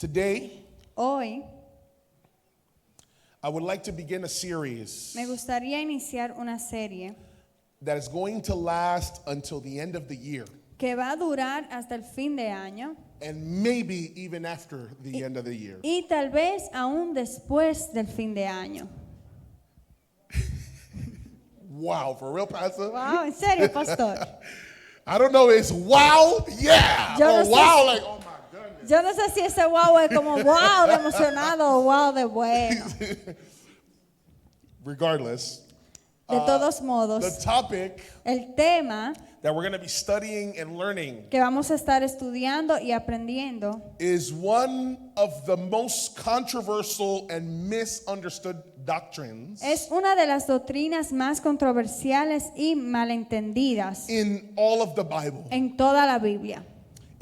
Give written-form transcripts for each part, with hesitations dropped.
Today, Hoy I would like to begin a series me gustaría iniciar una serie that is going to last until the end of the year, que va a durar hasta el fin de año and maybe even after the end of the year. y tal vez aún después del fin de año. Wow, for real, Pastor? Wow, en serio, pastor. I don't know, it's wow, yeah, Yo or no sé wow, si- like, oh my goodness. Yo no sé si ese wow es como wow de emocionado o wow de bueno. Regardless, De todos the modos, topic el tema that we're going to be studying and learning que vamos a estar estudiando y aprendiendo is one of the most controversial and misunderstood doctrines es una de las doctrinas más controversiales y malentendidas in all of the Bible. en toda la Biblia.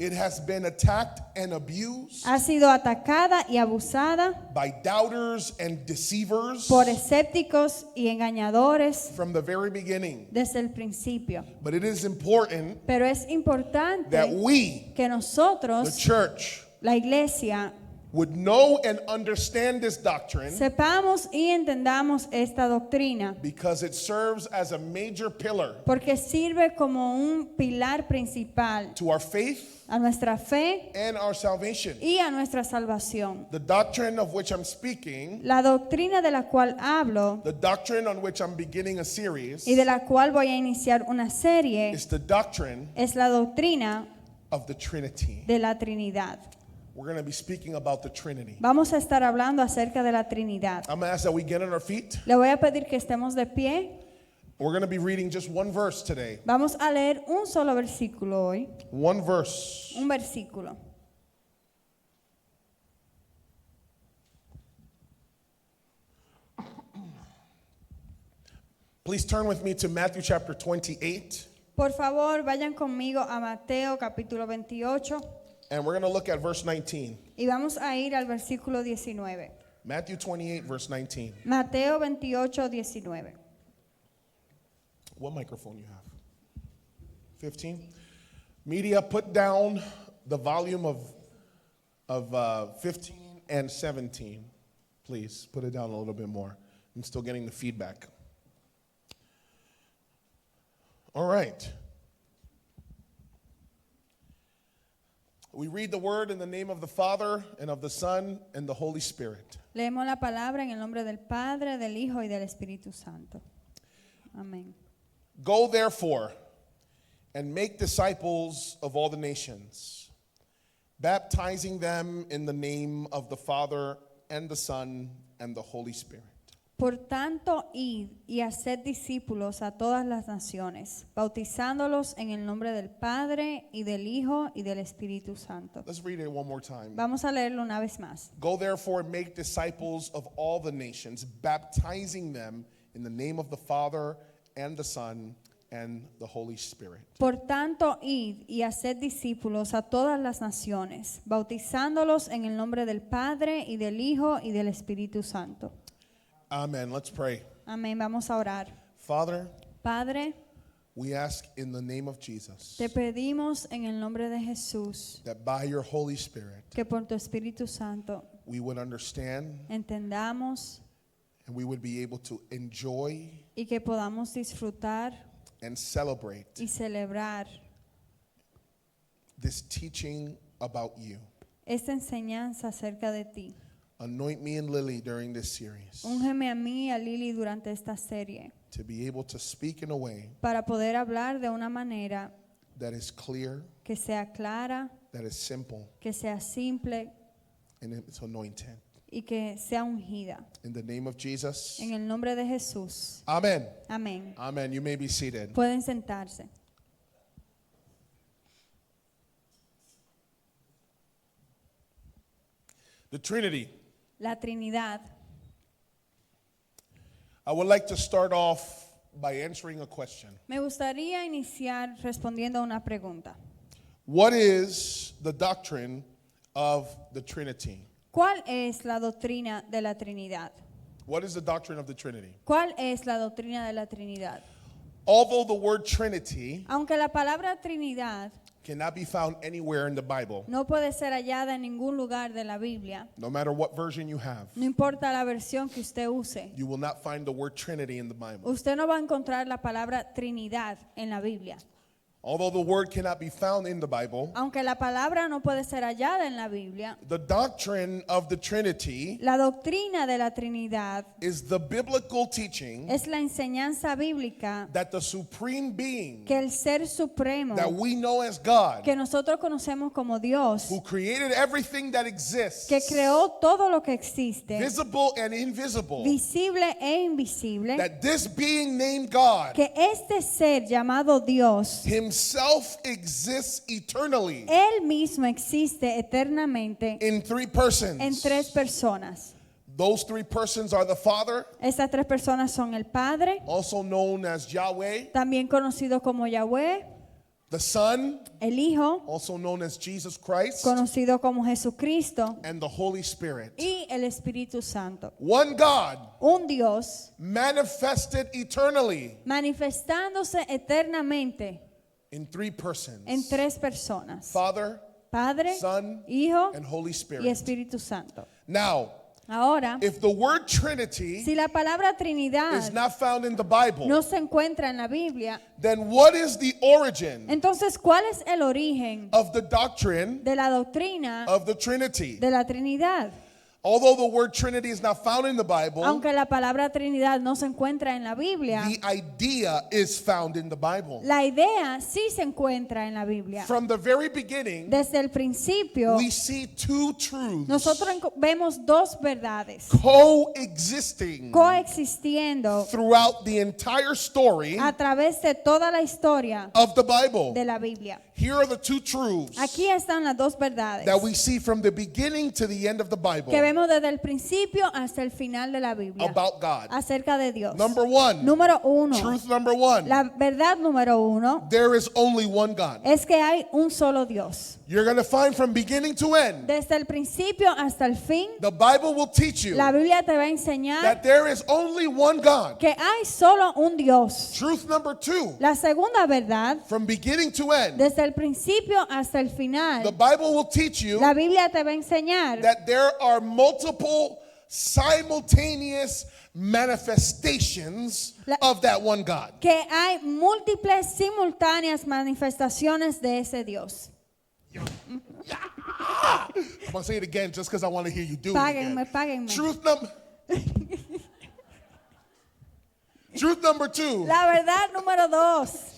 It has been attacked and abused Ha sido atacada y abusada by doubters and deceivers por escépticos y engañadores from the very beginning. desde el principio. But it is important Pero es importante that we, que the nosotros, church, la iglesia, would know and understand this doctrine sepamos y entendamos esta doctrina, because it serves as a major pillar porque sirve como un pilar principal to our faith a nuestra fe and our salvation. y a nuestra salvación. The doctrine of which I'm speaking, La doctrina de la cual hablo the doctrine on which I'm beginning a series, y de la cual voy a iniciar una serie is the doctrine es la doctrina of the Trinity. de la Trinidad. We're going to be speaking about the Trinity. Vamos a estar hablando acerca de la Trinidad. I'm going to ask that we get on our feet. Le voy a pedir que estemos de pie. We're going to be reading just one verse today. Vamos a leer un solo versículo hoy. One verse. Un versículo. Please turn with me to Matthew chapter 28, Por favor, vayan conmigo a Mateo capítulo 28 and we're going to look at verse 19. y vamos a ir al versículo 19. Matthew 28, verse 19. Mateo 28, 19. What microphone you have? 15? Media, put down the volume of 15 and 17. Please, put it down a little bit more. I'm still getting the feedback. All right. We read the word in the name of the Father and of the Son and the Holy Spirit. Leemos la palabra en el nombre del Padre, del Hijo y del Espíritu Santo. Amén. Go therefore and make disciples of all the nations, baptizing them in the name of the Father and the Son and the Holy Spirit. Por tanto, id y haced discípulos a todas las naciones, bautizándolos en el nombre del Padre y del Hijo y del Espíritu Santo. Let's read it one more time. Vamos a leerlo una vez más. Go therefore and make disciples of all the nations, baptizing them in the name of the Father and the Son and the Holy Spirit. Por tanto, id y haced discípulos a todas las naciones, bautizándolos en el nombre del Padre y del Hijo y del Espíritu Santo. Amen. Let's pray. Amén. Vamos a orar. Father, Padre, we ask in the name of Jesus te pedimos en el nombre de Jesús that by your Holy Spirit que por tu Espíritu Santo we would understand entendamos and we would be able to enjoy y que podamos disfrutar and celebrate y celebrar this teaching about you. esta enseñanza acerca de ti. Anoint me and Lily during this series Úngeme a mí y a Lili durante esta serie to be able to speak in a way para poder hablar de una manera that is clear, que sea clara, that is simple, que sea simple and it's anointed. y que sea ungida. In the name of Jesus. En el nombre de Jesús. Amen. Amén. Amen. You may be seated. Pueden sentarse. The Trinity. La Trinidad. I would like to start off by answering a question. Me gustaría iniciar respondiendo a una pregunta. What is the doctrine of the Trinity? ¿Cuál es la doctrina de la Trinidad? What is the doctrine of the Trinity? ¿Cuál es la doctrina de la Trinidad? although the word Trinity Aunque la palabra Trinidad cannot be found anywhere in the Bible, no puede ser hallada en ningún lugar de la Biblia, no matter what version you have, no importa la versión que usted use, you will not find the word Trinity in the Bible. usted no va a encontrar la palabra Trinidad en la Biblia. Although the word cannot be found in the Bible, Aunque la palabra no puede ser hallada en la Biblia, the doctrine of the Trinity la doctrina de la Trinidad is the biblical teaching es la enseñanza bíblica that the supreme being que el ser supremo that we know as God, que nosotros conocemos como Dios, who created everything that exists, que creó todo lo que existe, visible and invisible, visible e invisible, that this being named God que este ser llamado Dios, himself exists eternally él mismo existe eternamente in three en persons. tres personas. Those three persons are the Father, Estas tres personas son el Padre, also known as Yahweh, también conocido como Yahweh, the Son, el Hijo, also known as Jesus Christ, conocido como Jesucristo, and the Holy Spirit. y el Espíritu Santo. One God Un Dios manifested eternally manifestándose eternamente in three persons: en tres personas: Father, Padre, Son, Hijo and Holy y Spirit. Espíritu Santo. Now, Ahora, if the word Trinity si la palabra is Trinidad not found in the Bible, no se encuentra en la Biblia, then what is the origin entonces, ¿cuál es el origen of the doctrine de la doctrina of the Trinity? de la Trinidad? Although the word Trinity is not found in the Bible, Aunque la palabra Trinidad no se encuentra en la Biblia, the idea is found in the Bible. la idea sí se encuentra en la Biblia. From the very beginning, Desde el principio, we see two truths nosotros vemos dos verdades coexisting coexistiendo throughout the entire story a través de toda la historia of the Bible. de la Biblia. Here are the two truths Aquí están las dos verdades that we see from the beginning to the end of the Bible que vemos desde el principio hasta el final de la Biblia about God. acerca de Dios. Number one, Número uno, truth number one, la verdad número uno there is only one God. es que hay un solo Dios. You're going to find from beginning to end, Desde el principio hasta el fin, the Bible will teach you la Biblia te va a enseñar that there is only one God. que hay solo un Dios. Truth number two, La segunda verdad, from beginning to end, desde el principio hasta el the final, Bible will teach you la Biblia te va a enseñar that there are multiple simultaneous manifestations of that one God. que hay múltiples simultáneas manifestaciones de ese Dios. I'm going to say it again just because I want to hear you do it Páguenme, again. páguenme. Truth number two, La verdad número dos,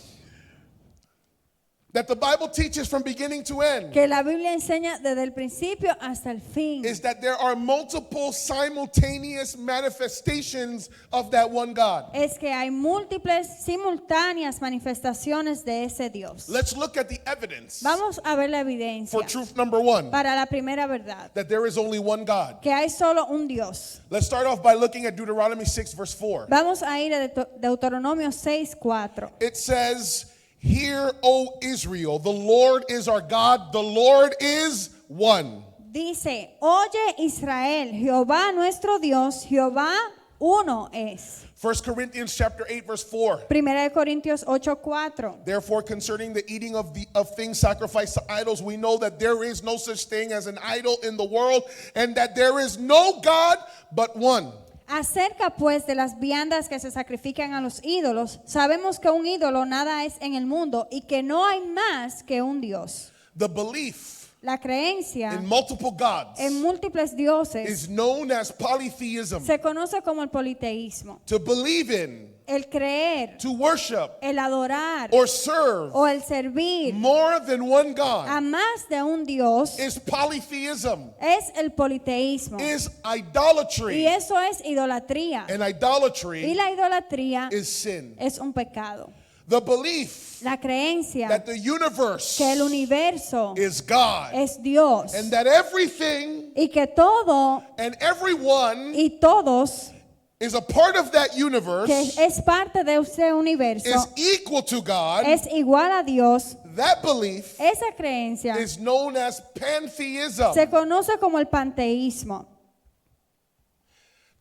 that the Bible teaches from beginning to end, que la Biblia enseña desde el principio hasta el fin, is that there are multiple simultaneous manifestations of that one God. es que hay múltiples simultáneas manifestaciones de ese Dios. Let's look at the evidence Vamos a ver la evidencia for truth number one, para la primera verdad, that there is only one God. que hay solo un Dios. Let's start off by looking at Deuteronomy 6, verse 4. Vamos a ir a Deuteronomio 6:4. It says, "Hear, O Israel, the Lord is our God, the Lord is one." Dice, oye Israel, Jehová nuestro Dios, Jehová uno es. 1 Corinthians chapter 8, verse 4. Primera de Corintios 8:4. Therefore, concerning the eating of things sacrificed to idols, we know that there is no such thing as an idol in the world, and that there is no God but one. Acerca pues de las viandas que se sacrifican a los ídolos, sabemos que un ídolo nada es en el mundo y que no hay más que un Dios. The belief La creencia in multiple gods en múltiples dioses is known as polytheism. se conoce como el politeísmo. To believe in, El creer, to worship, el adorar or serve o el servir more than one a God más de un Dios is polytheism, es el politeísmo. is Y idolatry. eso es idolatría. And Y idolatry la idolatría is sin. es un pecado. The belief La creencia that the universe que el universo is God es Dios and that everything y que todo and everyone y todos is a part of that universe que es parte de ese universo is equal to God, es igual a Dios, that belief esa creencia is known as pantheism. se conoce como el panteísmo.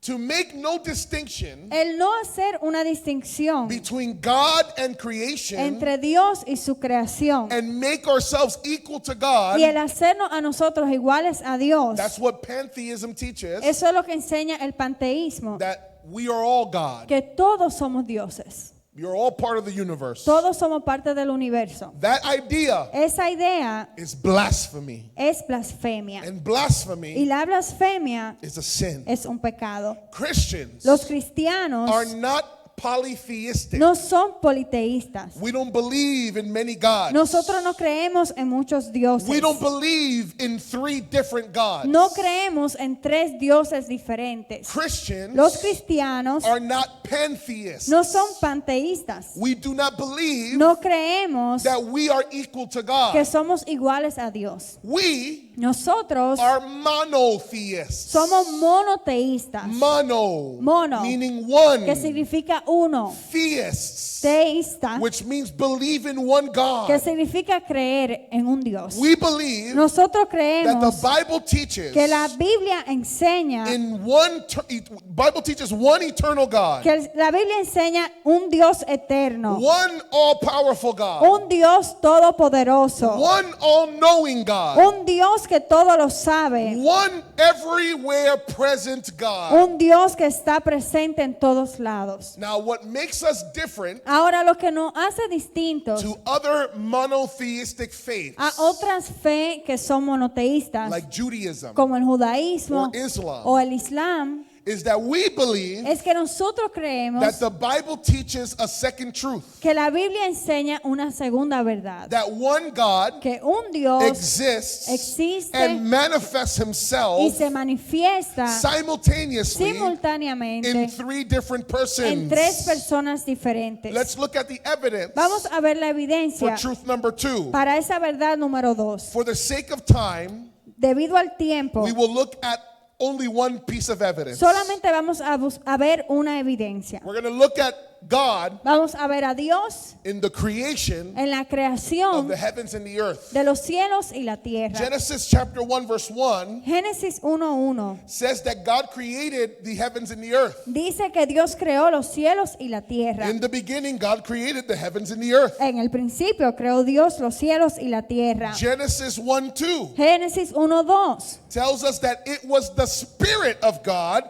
to make no distinction el no hacer una distinción between God and creation entre Dios y su creación and make ourselves equal to God. y el hacernos a nosotros iguales a Dios. That's what pantheism teaches, Eso es lo que enseña el panteísmo, that we are all God. que todos somos dioses, You're all part of the universe. todos somos parte del universo. That idea Esa idea is blasphemy. es blasfemia And y blasphemy la blasfemia is a sin. es un pecado. Christians Los cristianos are not polytheistic. no son politeístas. We don't believe in many gods. Nosotros no creemos en muchos dioses. We don't believe in 3 different gods. No creemos en 3 dioses diferentes. Christians Los cristianos are not pantheists. no son panteístas. We do not believe No creemos that we are equal to God. que somos iguales a Dios. We Nosotros are monotheists. somos monoteístas, Mono, meaning one. que significa uno. Theists, Teísta, which means believe in one God. que significa creer en un Dios. We believe Nosotros that the creemos Bible teaches que la Biblia enseña Bible teaches one eternal God, que la Biblia enseña un Dios eterno, one all-powerful God, un Dios todopoderoso, one all-knowing God, un Dios que todo lo sabe, one everywhere present God. un Dios que está presente en todos lados. Now, what makes us different Ahora, lo que nos hace distintos to other monotheistic faiths, a otras fe que son monoteístas, like Judaism como el judaísmo or Islam, o el islam, is that we believe es que nosotros creemos that the Bible teaches a second truth, que la Biblia enseña una segunda verdad, that one God que un Dios exists existe and manifests y himself se manifiesta simultaneously in simultáneamente 3 different en 3 persons. personas diferentes. Let's look at the evidence Vamos a ver la for evidencia truth number 2. para esa verdad número 2. For the sake of time, Debido al tiempo, we will look at only one piece of evidence. solamente vamos a ver una evidencia. We're going to look at God Vamos a ver a Dios in the creation en la of creación the heavens and the earth. de los cielos y la tierra. Genesis chapter 1 verse 1 Génesis 1:1 says that God created the heavens and the earth. dice que Dios creó los cielos y la tierra. In the beginning, God created the heavens and the earth. En el principio creó Dios los cielos y la tierra. Genesis 1:2 Génesis 1:2 tells us that it was the Spirit of God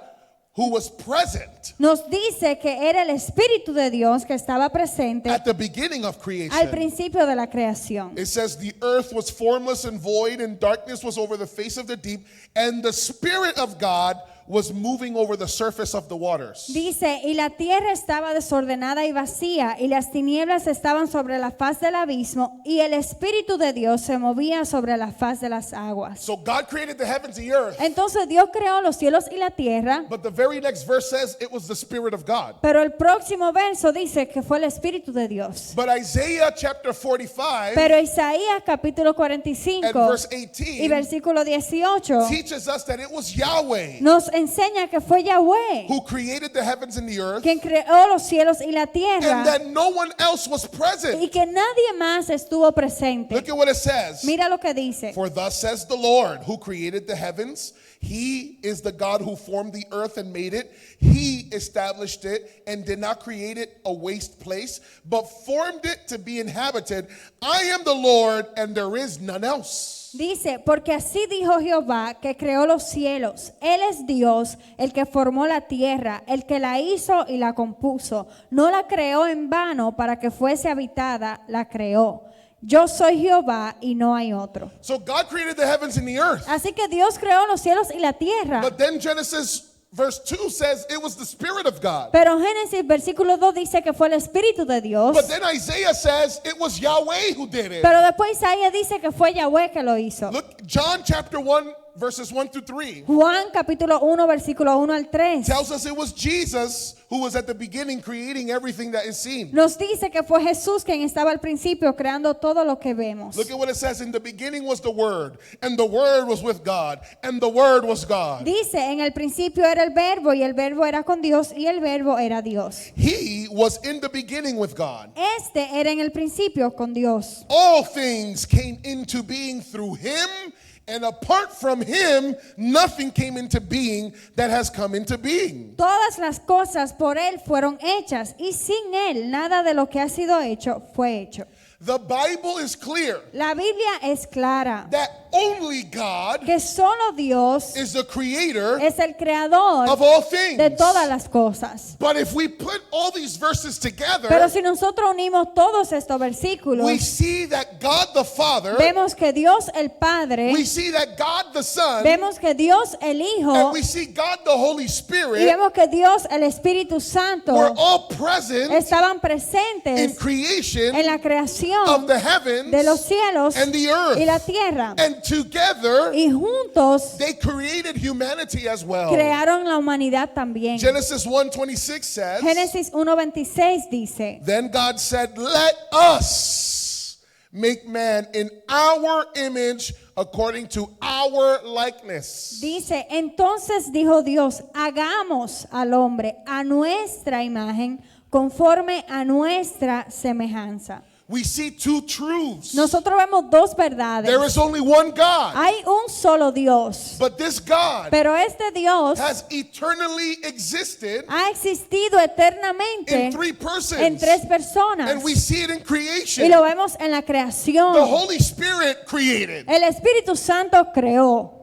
who was present nos dice que era el Espíritu de Dios que estaba presente at the beginning of al creation. principio de la creación. It says the earth was formless and void, and darkness was over the face of the deep, and the Spirit of God was moving over the surface of the waters. Dice, y la tierra estaba desordenada y vacía, y las tinieblas estaban sobre la faz del abismo, y el Espíritu de Dios se movía sobre la faz de las aguas. So God created the heavens and the earth, Entonces Dios creó los cielos y la tierra, but the very next verse says it was the Spirit of God. pero el próximo verso dice que fue el Espíritu de Dios. But Isaiah chapter 45 Pero Isaías capítulo and 45 verse y 18 versículo 18 teaches us that it was Yahweh nos enseña que fue Yahweh who created the heavens and the earth, quien creó los cielos y la and tierra that no one else was present. y que nadie más estuvo presente. Look at what it says. Mira lo que dice. For thus says the Lord, who created the heavens. He is the God who formed the earth and made it. He established it and did not create it a waste place, but formed it to be inhabited. I am the Lord, and there is none else. Dice, porque así dijo Jehová que creó los cielos. Él es Dios, el que formó la tierra, el que la hizo y la compuso. No la creó en vano para que fuese habitada, la creó. Yo soy Jehová y no hay otro. So God created the heavens and the earth. Así que Dios creó los cielos y la tierra. But then Genesis verse 2 says it was the Spirit of God. Pero Génesis versículo 2 dice que fue el Espíritu de Dios. But then Isaiah says it was Yahweh who did it. Pero después Isaías dice que fue Yahweh que lo hizo. Look, John chapter 1 verses 1 through 3 Juan capítulo 1 versículo 1 al 3 tells us it was Jesus who was at the beginning creating everything that is seen. nos dice que fue Jesús quien estaba al principio creando todo lo que vemos. Look at what it says. In the beginning was the Word, and the Word was with God, and the Word was God. Dice, en el principio era el verbo y el verbo era con Dios y el verbo era Dios. He was in the beginning with God. Este era en el principio con Dios. All things came into being through Him, And apart from him, nothing came into being that has come into being. Todas las cosas por él fueron hechas y sin él nada de lo que ha sido hecho fue hecho. The Bible is clear La Biblia es clara that only God que solo Dios is the creator es el creador of all things. de todas las cosas. But if we put all these verses Pero together, si nosotros unimos todos estos versículos, we see that God the Father, vemos que Dios el Padre, we see that God the Son, vemos que Dios el Hijo and we see God the Holy y Spirit vemos que Dios el Espíritu Santo were all present estaban in presentes creation en la creación of the heavens de los cielos and the earth. y la tierra. And together, Y juntos they created humanity as well. crearon la humanidad también. Genesis 1:26 says, Génesis 1:26 dice, then God said, let us make man in our image according to our likeness. dice, entonces dijo Dios, hagamos al hombre a nuestra imagen, conforme a nuestra semejanza. We see two truths. Nosotros vemos dos verdades. There is only one God, Hay un solo Dios, but this God pero este Dios has eternally existed ha existido eternamente in three persons. en tres personas. And we see it in Y creation. lo vemos en la The creación. Holy Spirit created. El Espíritu Santo creó.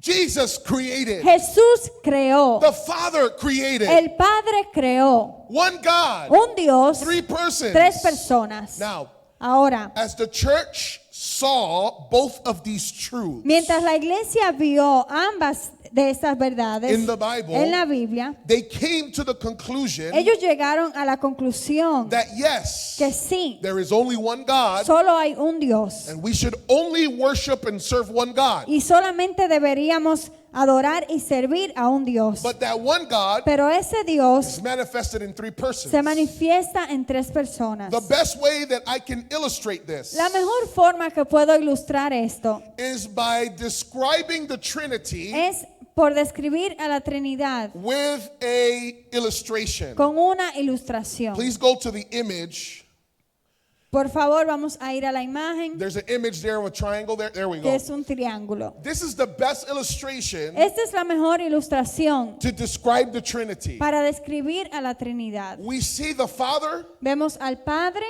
Jesus created. Jesús creó. The Father created. El Padre creó. One God, Un Dios, three persons. tres personas. Now, Ahora, as the church saw both of these truths mientras la iglesia vio ambas de estas verdades in the Bible, en la Biblia, they came to the conclusion ellos llegaron a la conclusión that yes, que sí, there is only one God, solo hay un Dios and we should only worship and serve one God. y solamente deberíamos adorar y servir a un Dios. But that one God Pero ese Dios is manifested in three persons. se manifiesta en tres personas. The best way that I can illustrate this La mejor forma que puedo ilustrar esto is by describing the Trinity es por describir a la Trinidad with a illustration. con una ilustración. Please go to the image. Por favor, vamos a ir a la imagen There's an image there of a triangle there. There we que go. es un triángulo. This is the best illustration Esta es la mejor ilustración to describe the Trinity. para describir a la Trinidad. We see the Father, Vemos al Padre,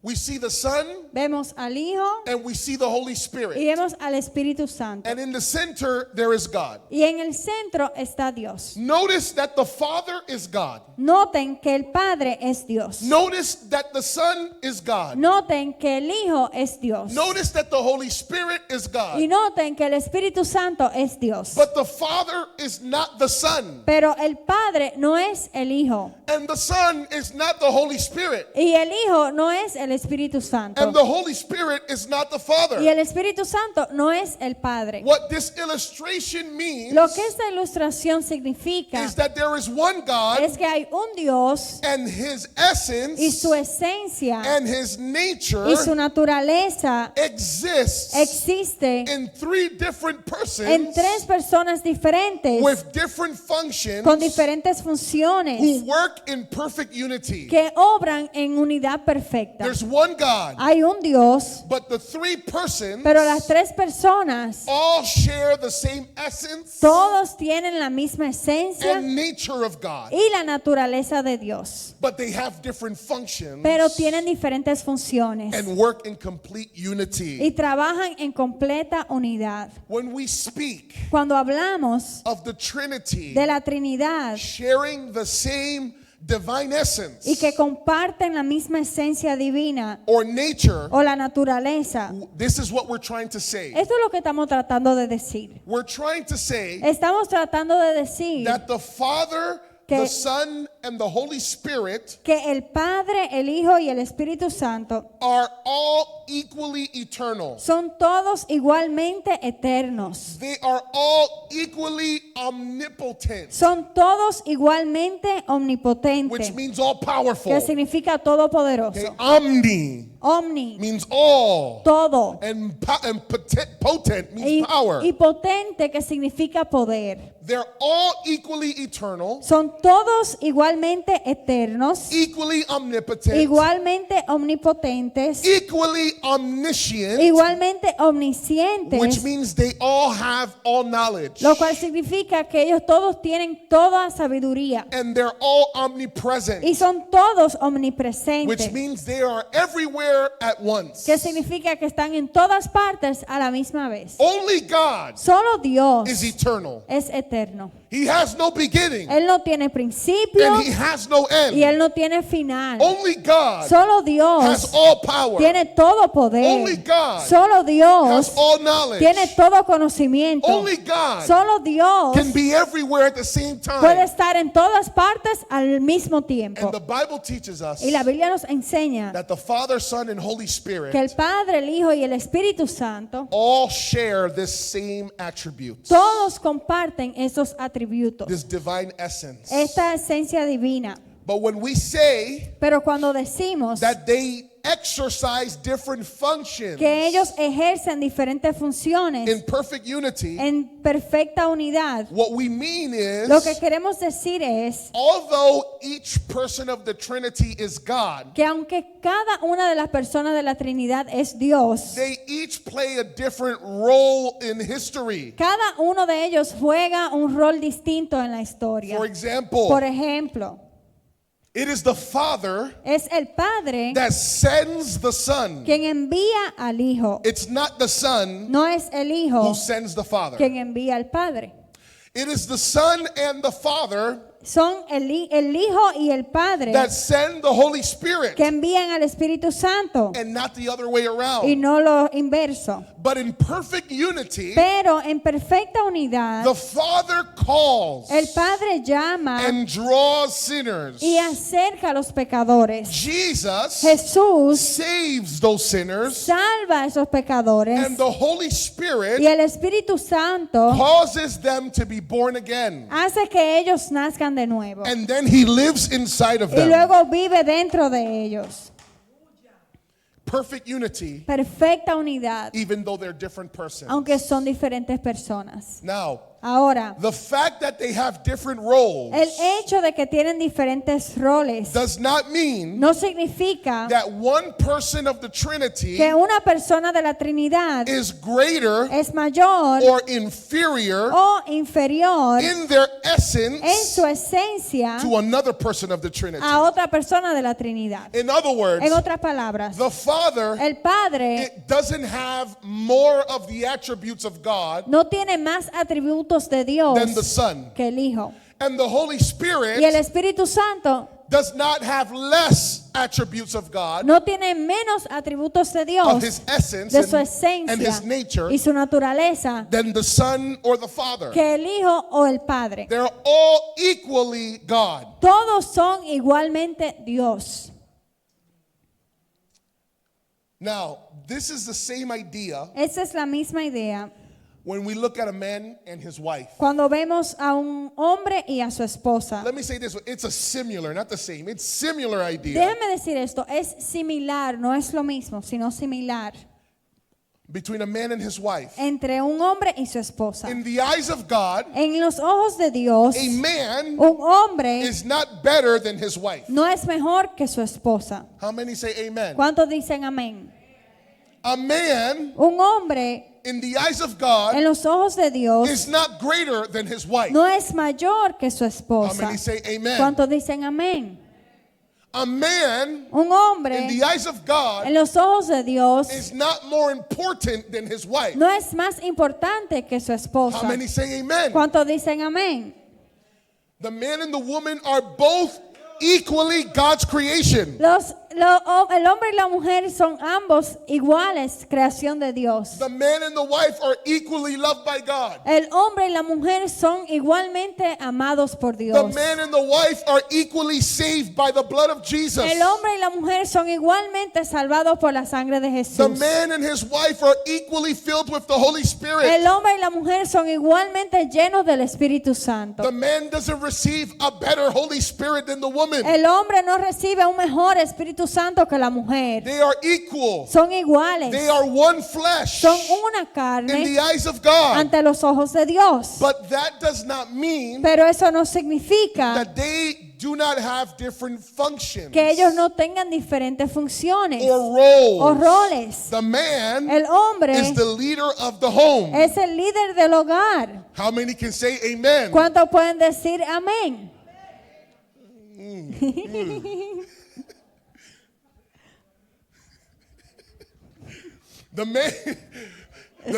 we see the Son, vemos al Hijo and we see the Holy y Spirit. vemos al Espíritu Santo. And in the center, there is God. Y en el centro está Dios. Notice that the Father is God. Noten que el Padre es Dios. Notice that the Son is God. Noten que el Hijo es Dios. Notice that the Holy Spirit is God. Y noten que el Espíritu Santo es Dios. But the Father is not the Son. Pero el Padre no es el Hijo. And the Son is not the Holy Spirit. Y el Hijo no es el Espíritu Santo. And the Holy Spirit is not the Father. Y el Espíritu Santo no es el Padre. What this illustration means Lo que esta ilustración significa is that there is one God es que hay un Dios and His y essence su esencia and His nature y su naturaleza exists existe in three different en persons tres personas diferentes with different functions con diferentes funciones who work in perfect unity. que obran en unidad perfecta. There's one God, Hay un Dios, but the three persons pero las tres personas all share the same essence todos tienen la misma esencia and nature of God, y la naturaleza de Dios, but they have different functions pero tienen diferentes funciones and work in complete y unity. trabajan en completa unidad. When we speak Cuando hablamos of the Trinity de la Trinidad sharing the same divine essence y que comparten la misma esencia divina or nature, o la naturaleza, this is what we're trying to say. esto es lo que estamos tratando de decir. We're trying to say Estamos tratando de decir that the Father, que- the Son, and the Holy Spirit que el Padre, el Hijo y el Espíritu Santo are all equally eternal. son todos igualmente eternos. They are all equally omnipotent, Son todos igualmente which omnipotentes, means all powerful. que significa Okay, todopoderoso. omni Omni, means all. todo. And potent means Y, power. y potente, que significa poder. They're all equally eternal, Son todos igualmente eternos, equally omnipotent, igualmente omnipotentes, equally omniscient, igualmente which omniscientes, means they all have all knowledge. lo cual significa que ellos todos tienen toda sabiduría And they're all omnipresent, y son todos which omnipresentes, means they are everywhere at once. que significa que están en todas partes a la misma vez. Only God Solo Dios is eternal. es eterno. He has no beginning Él no tiene principio and he has no y end. Él no tiene final. Only God Solo has Dios all power, tiene todo Only poder. God Solo has Dios all knowledge. tiene todo conocimiento. Only God Solo Dios can be everywhere at the same puede time. estar en todas partes al mismo tiempo. And the Bible teaches us Y la Biblia nos enseña that the Father, Son, and Holy que el Spirit Padre, el Hijo y el Espíritu Santo all share this same attribute, todos comparten esos atributos, this divine essence. esta esencia divina. But when we say Pero cuando decimos that they exercise different functions que ellos ejercen diferentes funciones in perfect unity, en perfecta unidad, what we mean is, lo que queremos decir es although each person of the Trinity is God, que aunque cada una de las personas de la Trinidad es Dios, they each play a different role in history. cada uno de ellos juega un rol distinto en la historia. For example, Por ejemplo, it is the Father es el Padre that sends the Son. quien envía al Hijo. It's not the Son No es el Hijo who sends the Father. quien envía al Padre. It is the Son and the Father Son el Hijo y el Padre that send the Holy Spirit, que envían al Espíritu Santo and not the other way y around. no lo inverso. But in perfect unity, Pero en perfecta unidad, the Father calls el Padre llama and draws sinners. y acerca a los pecadores. Jesus Jesús saves those sinners, salva a esos pecadores and the Holy y Spirit el Espíritu Santo causes them to be born again. hace que ellos nazcan de nuevo And then he lives inside of y them. luego vive dentro de ellos. Perfect unity, Perfecta unidad, even though they're different persons. aunque son diferentes personas. Now, Ahora, the fact that they have different roles el hecho de que tienen diferentes roles does not mean no significa that one person of the Trinity que una persona de la Trinidad is greater es mayor or inferior o inferior in their en essence su esencia to another person of the Trinity. a otra persona de la Trinidad. In other words, En otras palabras, the Father, el Padre it doesn't have more of the attributes of God no tiene más atributos de Dios than the Son. que el Hijo. And the Holy Y el Spirit Espíritu Santo does not have less attributes of God, no tiene menos atributos de of Dios, his essence de su and esencia his nature, y su naturaleza, than the Son or the Father. que el Hijo o el Padre. They're all equally God. Todos son igualmente Dios. Now, this is the same idea Esa es la misma idea when we look at a man and his wife. cuando vemos a un hombre y a su esposa. Let me say this, it's a similar, not the same, it's similar idea Déjame decir esto, es similar, no es lo mismo, sino similar between a man and his wife. entre un hombre y su esposa. In the eyes of God, En los ojos de Dios, a man un hombre is not better than his wife. no es mejor que su esposa. How many say amen? ¿Cuántos dicen amén? A man, Un hombre in the eyes of God, en los ojos de Dios is not greater than his wife. no es mayor que su How esposa. many say amen? ¿Cuántos dicen amén? A man, Un hombre in the eyes of God, en los ojos de Dios is not more important than his wife. no es más importante que su How esposa. many say amen? ¿Cuántos dicen amén? The man and the woman are both equally God's creation. El hombre y la mujer son ambos iguales, creación de Dios. The man and the wife are equally loved by God. El hombre y la mujer son igualmente amados por The Dios. man and the wife are equally saved by the blood of Jesus. El hombre y la mujer son igualmente salvados por la sangre de The Jesús. man and his wife are equally filled with the Holy Spirit. El hombre y la mujer son igualmente llenos del Espíritu Santo. The man doesn't receive a better Holy Spirit than the woman. woman. El hombre no recibe un mejor Espíritu Santo que la mujer. They are equal. Son iguales. They are one flesh Son una in the carne eyes of God. ante los ojos de Dios. But that does not mean Pero eso no significa that they do not have different functions que ellos no tengan diferentes funciones or roles. o roles. The man El hombre is the leader of the home. es el líder del hogar. How many can say amen? ¿Cuántos pueden decir amén? The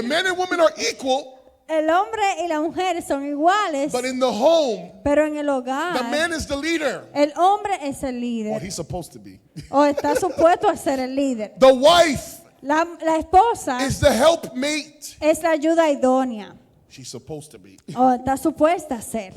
men and women are equal, El hombre y la mujer son iguales, but in the home, pero en el the hogar man is the leader. el hombre es el Or líder he's supposed to be. o está supuesto a ser el líder. The wife La esposa is the helpmate. es la ayuda idónea She's supposed to be. o está supuesta a ser.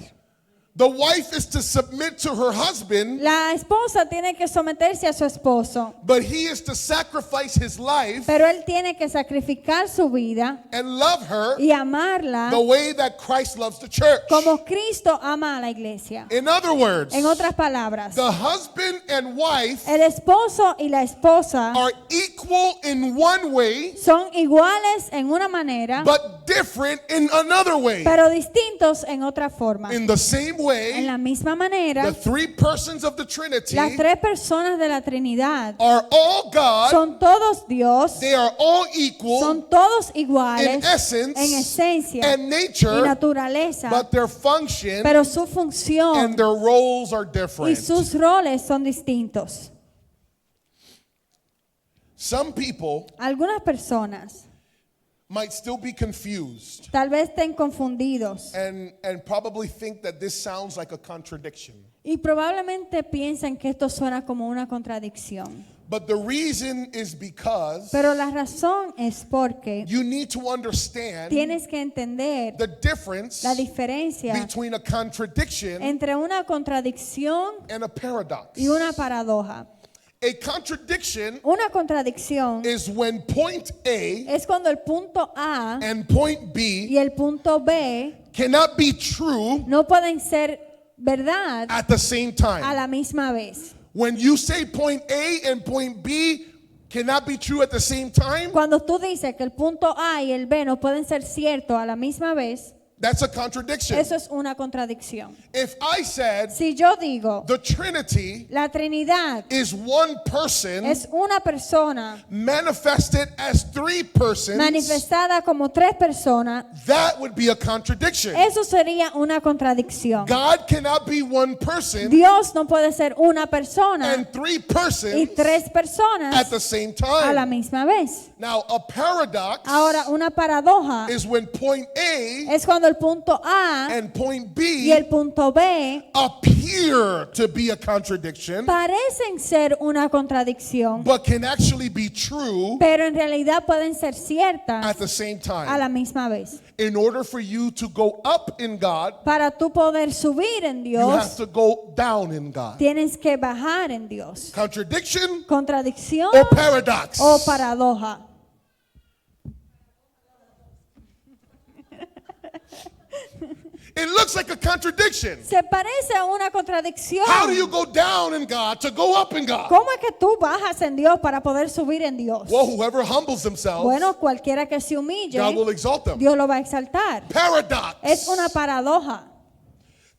The wife is to submit to her husband, La esposa tiene que someterse a su esposo, but he is to sacrifice his life pero él tiene que sacrificar su vida and love her y amarla the way that Christ loves the church. como Cristo ama a la iglesia. In other words, En otras palabras, the husband and wife el esposo y la esposa are equal in one way, son iguales en una manera, but different in another way. pero distintos en otra forma. In the same En way, la misma the manera, three persons of the Trinity las tres personas de la Trinidad are all God. son todos Dios, They are all equal son todos in iguales essence en esencia and y nature, naturaleza, but their function pero su función and their roles are y different. sus roles son distintos. Some people Algunas personas might still be confused tal vez estén confundidos and probably think that this sounds like a contradiction. y probablemente piensan que esto suena como una contradicción. But the reason is because Pero la razón es porque you need to understand tienes que entender the difference la diferencia between a contradiction entre una contradicción and a paradox. y una paradoja. A contradiction Una contradicción is when point A es cuando el punto A and point B y el punto B cannot be true no pueden ser verdad at the same a time. la misma vez. When you say point A and point B cannot be true at the same time, Cuando tú dices que el punto A y el B no pueden ser ciertos a la misma vez, that's a contradiction. eso es una contradicción. If I said Si yo digo, the Trinity la Trinidad is one person es una persona manifested as three persons, manifestada como tres personas, that would be a contradiction. eso sería una contradicción. God cannot be one person Dios no puede ser una persona and three y persons tres personas at the same a la time. misma vez. Now, a paradox Ahora, una paradoja is when point A es cuando el punto A and point y el B punto B appear to be a contradiction, parecen ser una contradicción, but can actually be true pero en realidad pueden ser at ciertas the same a la time. misma vez. In order for you to go up in God, Para tú poder subir en you have Dios, to go down in God. tienes que bajar en Dios. Contradiction Contradicción or paradox? o paradoja. It looks like a contradiction. Se parece a una contradicción. How do you go down in God to go up in God? ¿Cómo es que tú bajas en Dios para poder subir en Dios? Well, whoever humbles themselves, Bueno, cualquiera que se humille, God will exalt them. Dios lo va a exaltar. Paradox. Es una paradoja.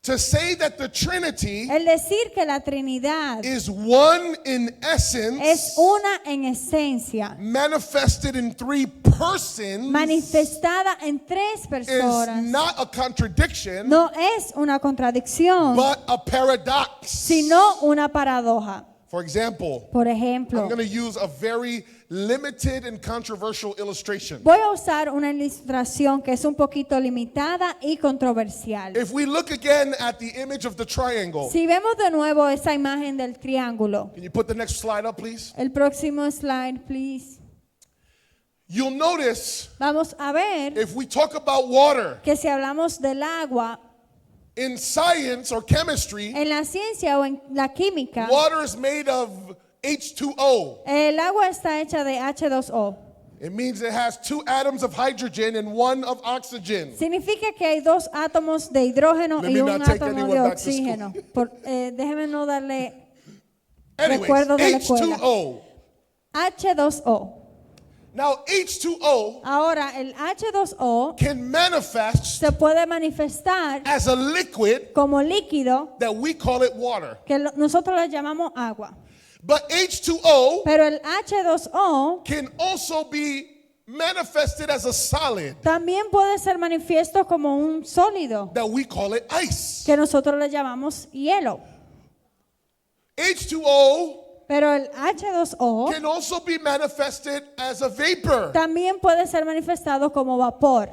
To say that the Trinity El decir que la Trinidad is one in essence, es una en esencia, manifested in three persons, manifestada en tres is personas, not a contradiction, no es una contradicción, but a paradox. sino una paradoja. For example, Por I'm ejemplo, going to use a very limited and controversial illustration. voy a usar una ilustración que es un poquito limitada y controversial. If we look again at the image of the triangle, Si vemos de nuevo esa imagen del triángulo, can you put the next slide up, please? el próximo slide, please. You'll notice Vamos a ver if we talk about water que si hablamos del agua, in science or chemistry, en la ciencia o en la química, water is made of H2O. el agua está hecha de H2O. It means it has 2 atoms of hydrogen and 1 of oxygen. Significa que hay 2 átomos de hidrógeno Let y me un not take átomo anyone de back to school. oxígeno. Déjeme no darle Anyways, recuerdo de la escuela. H2O. H2O. Now, H2O Ahora, el H2O can manifest se puede manifestar as a liquid como líquido that we call it water. que nosotros le llamamos agua. But H2O Pero el H2O can also be manifested as a solid también puede ser manifiesto como un sólido that we call it ice. que nosotros le llamamos hielo. H2O Pero el H2O can also be manifested as a vapor también puede ser manifestado como vapor.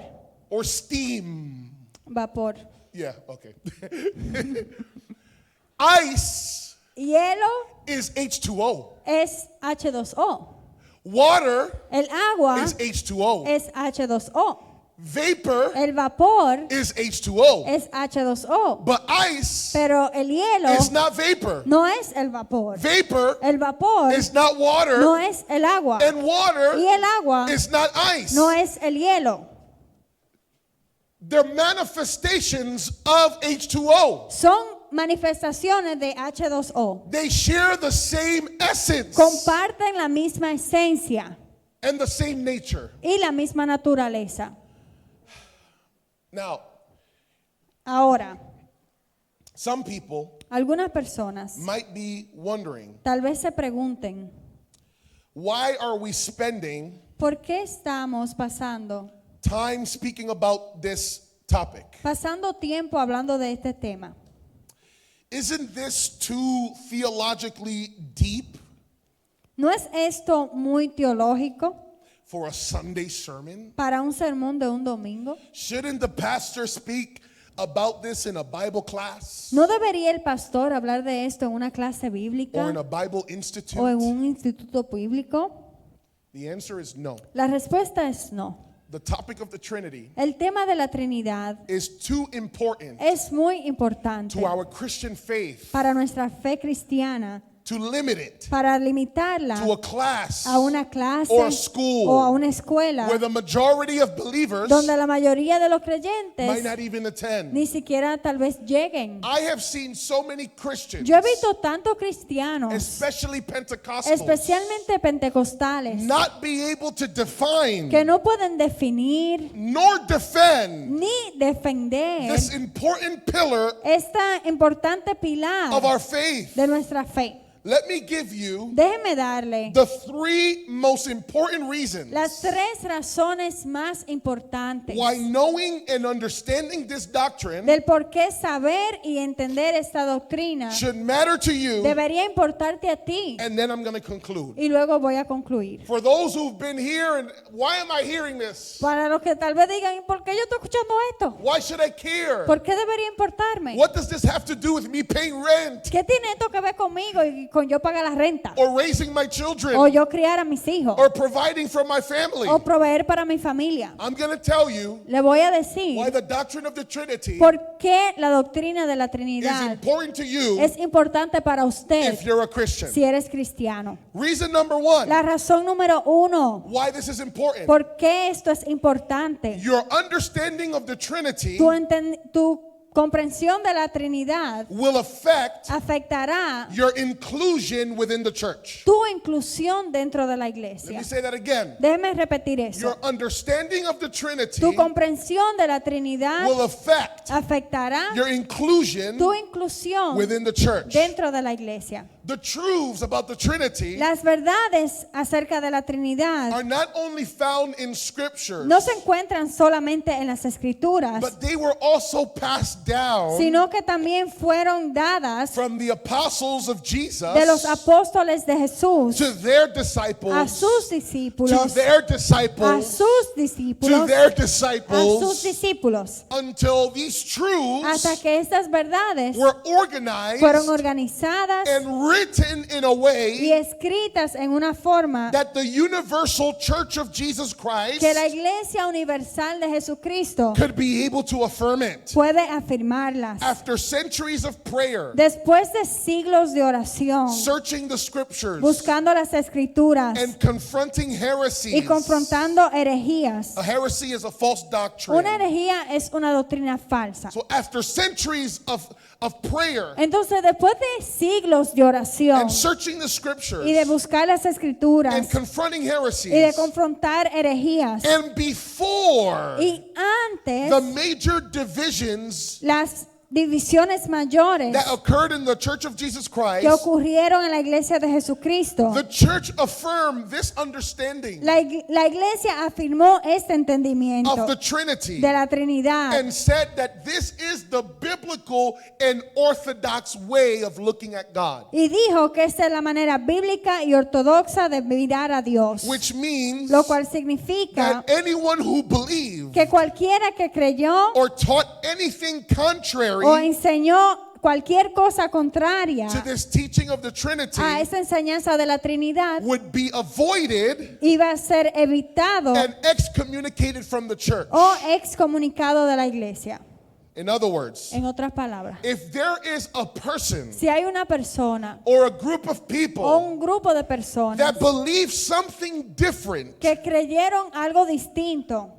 or steam. Vapor. Yeah, okay. Ice Hielo is H2O. es H2O. Water El agua is H2O. es H2O. Vapor El vapor is H2O. es H2O. But ice Pero el hielo is not vapor. no es el vapor. Vapor El vapor is not water. no es el agua. And water Y el agua is not ice. no es el hielo. They're manifestations of H2O. Son manifestaciones de H2O. They share the same essence Comparten la misma esencia and the same nature. y la misma naturaleza. Now, Ahora, some people algunas personas might be wondering, tal vez se pregunten, why are we spending ¿por qué estamos pasando speaking about this topic? tiempo hablando de este tema? Isn't this too theologically deep ¿No es esto muy teológico for a Sunday sermon? para un sermón de un domingo? Shouldn't the pastor speak about this in a Bible class ¿No debería el pastor hablar de esto en una clase bíblica or in a Bible o en institute? un instituto bíblico? The answer is no. La respuesta es no. The topic of the Trinity El tema de la Trinidad is too important es muy importante to our Christian faith para nuestra fe cristiana, to limit it para limitarla to a class a una clase or a school o a una escuela where the majority of believers donde la mayoría de los might creyentes not even attend. ni siquiera tal vez lleguen. I have seen so many Christians, Yo he visto tantos cristianos, especially Pentecostals, especialmente pentecostales, not be able to define que no pueden definir nor defend ni defender this important pillar esta importante pilar of our faith. de nuestra fe. Let me give you Déjeme darle the 3 most important reasons las 3 razones más importantes why knowing and understanding this doctrine del por qué saber y entender esta doctrina should matter to you, debería importarte a ti. and then I'm going to conclude. Y luego voy a concluir. For those who've been here and why am I hearing this? Para los que tal vez digan, ¿y por qué yo estoy escuchando esto? Why should I care? ¿Por qué debería importarme? What does this have to do with me paying rent ¿Qué tiene esto que ver conmigo y con yo pagar la renta? or raising my children O yo criar a mis hijos. or providing for my family? O proveer para mi familia. I'm going to tell you Le voy a why decir the doctrine of the Trinity por qué la doctrina de la is Trinidad important to you es importante para usted if you're a Christian. si eres cristiano. Reason number 1 La razón número 1 why this is important. por qué esto es importante. Your understanding of the Trinity Tu comprensión de la Trinidad will affect afectará your inclusion within the church. tu inclusión dentro de la Let iglesia. me say that again. Déjeme repetir eso. Your understanding of the Trinity Tu comprensión de la Trinidad will affect afectará your inclusion tu inclusión within the church. dentro de la iglesia. The truths about the Trinity Las verdades acerca de la Trinidad are not only found in scriptures, no se encuentran solamente en las escrituras, but they were also passed down sino que también fueron dadas from the apostles of Jesus de los apóstoles de Jesús to their a disciples, sus to discípulos, their a disciples, sus to discípulos, their a sus disciples, discípulos, until these truths hasta que estas verdades were organized fueron organizadas and written in a y way escritas en una forma that the universal church of Jesus Christ que la Iglesia Universal de Jesucristo could be able to affirm it. puede afirmarlas. After centuries of prayer, Después de siglos de oración, searching the scriptures, buscando las escrituras and confronting heresies. y confrontando herejías. A heresy is a false doctrine. Una herejía es una doctrina falsa. So after centuries of prayer Entonces, después de siglos de oración and searching the scriptures y de buscar las escrituras and confronting y de heresies, confrontar herejías, and before y antes the major divisions las divisiones mayores that occurred in the church of Jesus que Christ, ocurrieron en la iglesia de Jesucristo, the church affirmed this understanding la iglesia afirmó este entendimiento of the Trinity de la Trinidad and said that this is the biblical and orthodox way of looking at God, y dijo que esta es la manera bíblica y ortodoxa de mirar a Dios, which means lo cual significa that anyone who believed que cualquiera que creyó or taught anything contrary o enseñó cualquier cosa contraria to this teaching of the Trinity a esa enseñanza de la Trinidad would be avoided iba a ser evitado and excommunicated from the church. o excomunicado de la iglesia. In other words, En otras palabras, if there is a person si hay una persona or a group of o people un grupo de personas that believe something different que creyeron algo distinto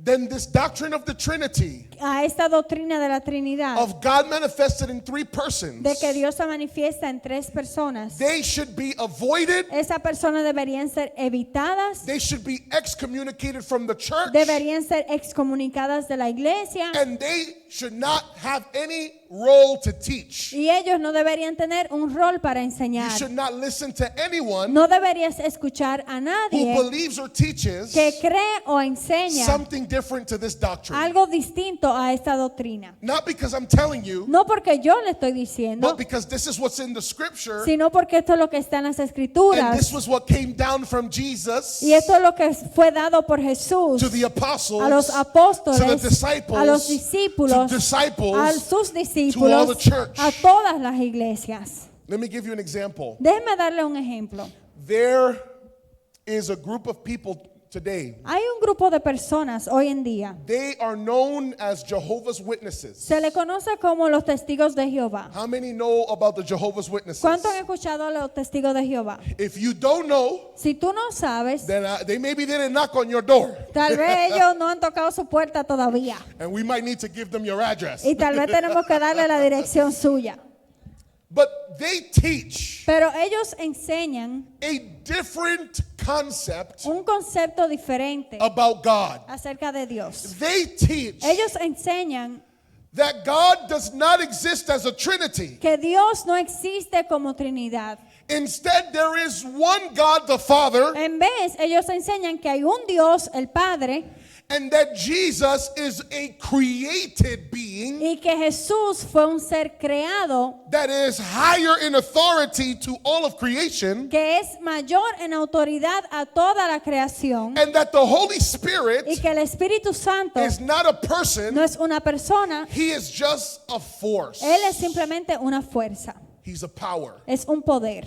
than this doctrine of the Trinity, a esta doctrina de la Trinidad, of God manifested in three persons, de que Dios se manifiesta en tres personas, they should be avoided, esas personas deberían ser evitadas, they should be excommunicated from the church, deberían ser excomunicadas de la iglesia and they should not have any role to teach. y ellos no deberían tener un rol para You enseñar. should not listen to anyone No deberías escuchar a who nadie believes or teaches que cree o enseña something different to this doctrine. algo distinto a esta doctrina. Not because I'm telling you, No porque yo le estoy diciendo, but because this is what's in the scripture, sino porque esto es lo que está en las and this escrituras was what came down from Jesus y esto es lo que fue dado por Jesús to the apostles, a los to the apóstoles, disciples, a los to discípulos, disciples, a sus to all discípulos, the church. a todas las iglesias. Let me give you an example. Déjeme darle un ejemplo. There is a group of people today. Hay un grupo de personas hoy en día. They are known as Jehovah's Witnesses. Se le conoce como los testigos de Jehová. How many know about the Jehovah's Witnesses? ¿Cuántos han escuchado a los testigos de Jehová? If you don't know, Si tú no sabes, then they maybe didn't knock on your door, tal vez ellos no han tocado su puerta todavía. and we might need to give them your address. Y tal vez tenemos que darle la dirección suya. But they teach Pero ellos enseñan a different concept un concepto diferente about God. acerca de Dios. They teach Ellos enseñan that God does not exist as a Trinity. que Dios no existe como Trinidad. Instead, there is one God, the Father, En vez, ellos enseñan que hay un Dios, el Padre, and that Jesus is a created being y que Jesús fue un ser creado that is higher in authority to all of creation, que es mayor en autoridad a toda la creación and that the Holy Spirit y que el Espíritu Santo is not a person, no es una persona, he is just a force. Él es simplemente una fuerza, He's a power. es un poder.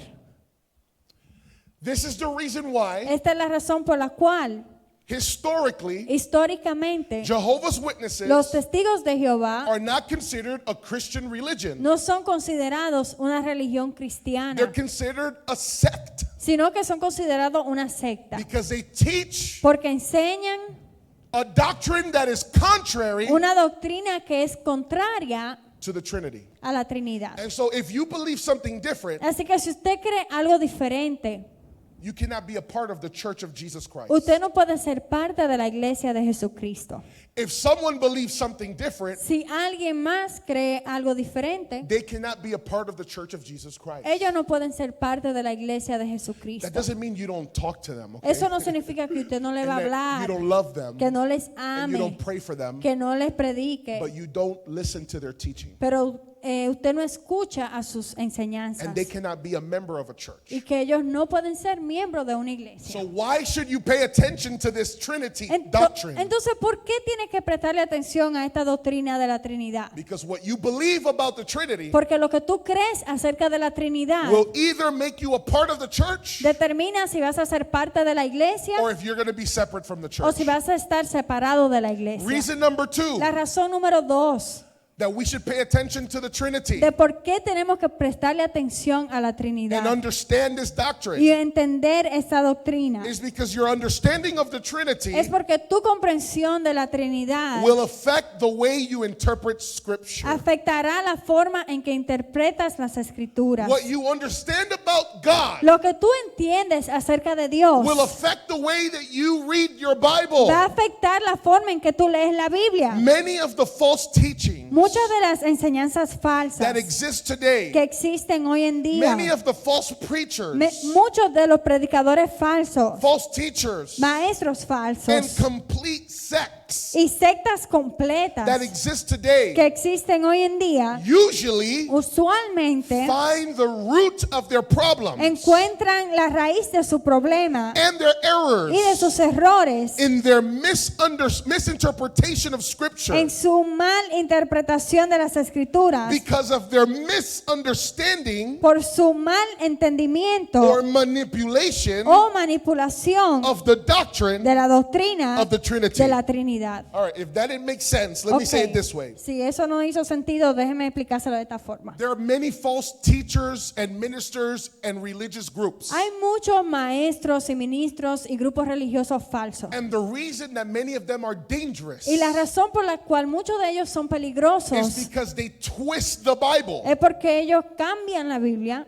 This is the reason why, Esta es la razón por la cual historically, históricamente Jehovah's Witnesses los testigos de Jehová are not considered a Christian religion. no son considerados una religión They're cristiana, considered a sect sino que son considerados una secta, because they teach porque enseñan a doctrine that is contrary una doctrina que es contraria to the Trinity. a la Trinidad. And so if you believe something different, Así que si usted cree algo diferente, you cannot be a part of the church of Jesus Christ. usted no puede ser parte de la iglesia de Jesucristo. If someone believes something different, Si alguien más cree algo diferente, they cannot be a part of the church of Jesus Christ. ellos no pueden ser parte de la iglesia de That Jesucristo. doesn't mean you don't talk to them, okay? Eso no significa que usted no le And va a that you hablar, don't love them, que no les and you ame, don't pray for them, que no les predique, but you don't listen to their teaching. pero usted no escucha a sus enseñanzas and they cannot be a member of a church. y que ellos no pueden ser miembros de una iglesia. So why should you pay attention to this Trinity doctrine? Entonces, ¿por qué tiene que prestarle atención a esta doctrina de la Trinidad? Because what you believe about the Trinity Porque lo que tú crees acerca de la Trinidad will either make you a part of the church determina si vas a ser parte de la iglesia or if you're going to be separate from the o si church. vas a estar separado de la iglesia. Reason number 2 La razón número 2 that we should pay attention to the Trinity de por qué tenemos que prestarle atención a la and Trinidad understand this y doctrine entender esta doctrina is because your understanding of the Trinity es porque tu comprensión de la Trinidad will affect the way you interpret Scripture. afectará la forma en que interpretas las escrituras. What you understand about God Lo que tú entiendes acerca de Dios will affect the way that you read your Bible. va a afectar la forma en que tú lees la Biblia. Many of the false teachings Muchas de las enseñanzas falsas that exist today, que existen hoy en día, many of the false preachers, muchos de los predicadores falsos, false teachers, maestros and falsos complete sects y sectas completas that exist today que existen hoy en día, usually usualmente find the root of their problems encuentran la raíz de su problema and their y de errors sus errores in their misinterpretation of Scripture en su mal interpretación de las escrituras because of their misunderstanding por su mal entendimiento or manipulation o manipulación of the doctrine de la doctrina of the Trinity. de la Trinidad. All right, if that didn't make sense, let me say it this way. Si eso no hizo sentido, déjeme explicárselo de esta forma. There are many false teachers and ministers and religious groups. Hay muchos maestros y ministros y grupos religiosos falsos. And the reason that many of them are dangerous Y la razón por la cual muchos de ellos son is peligrosos because they twist the Bible. es porque ellos cambian la Biblia.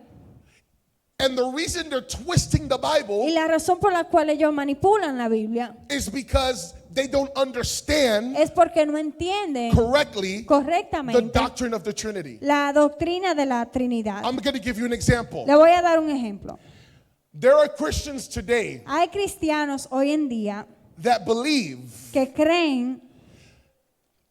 And the reason they're twisting the Y Bible la razón por la cual ellos manipulan la Biblia is because they don't understand es porque no entienden correctly the correctamente doctrine of the Trinity. la doctrina de la Trinidad. I'm going to give you an example. Le voy a dar un ejemplo. There are Christians today Hay cristianos hoy en día that believe que creen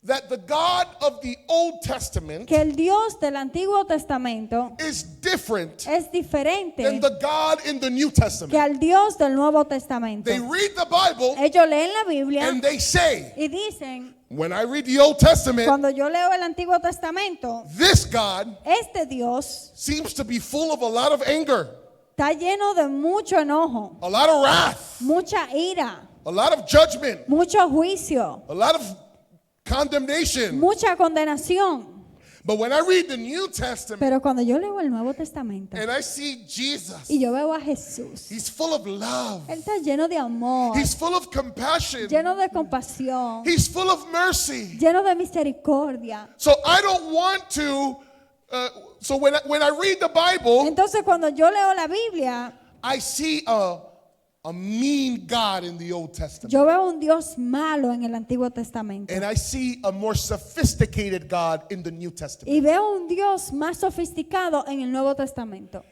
that the God of the Old Testament que el Dios del Antiguo Testamento is different es diferente than the God in the New que Testament. al Dios del Nuevo Testamento. They read the Bible Ellos leen la Biblia and they say, y dicen, when I read the Old Testament, cuando yo leo el Antiguo Testamento, this God este Dios seems to be full of a lot of anger, está lleno de mucho enojo, a lot of wrath, mucha ira, a lot of judgment, mucho juicio, a lot of condemnation. mucha condenación. But when I read the New Testament Pero cuando yo leo el Nuevo Testamento and I see Jesus, y yo veo a Jesús, He's full of love, Él está lleno de amor, He's full of compassion, lleno de compasión, He's full of mercy. lleno de misericordia. So I don't want to, so when I read the Bible, Entonces cuando yo leo la Biblia, I see a mean God in the Old Testament. yo veo un Dios malo en el Antiguo Testamento And I see a more sophisticated God in the New Testament. y veo un Dios más sofisticado en el Nuevo Testamento.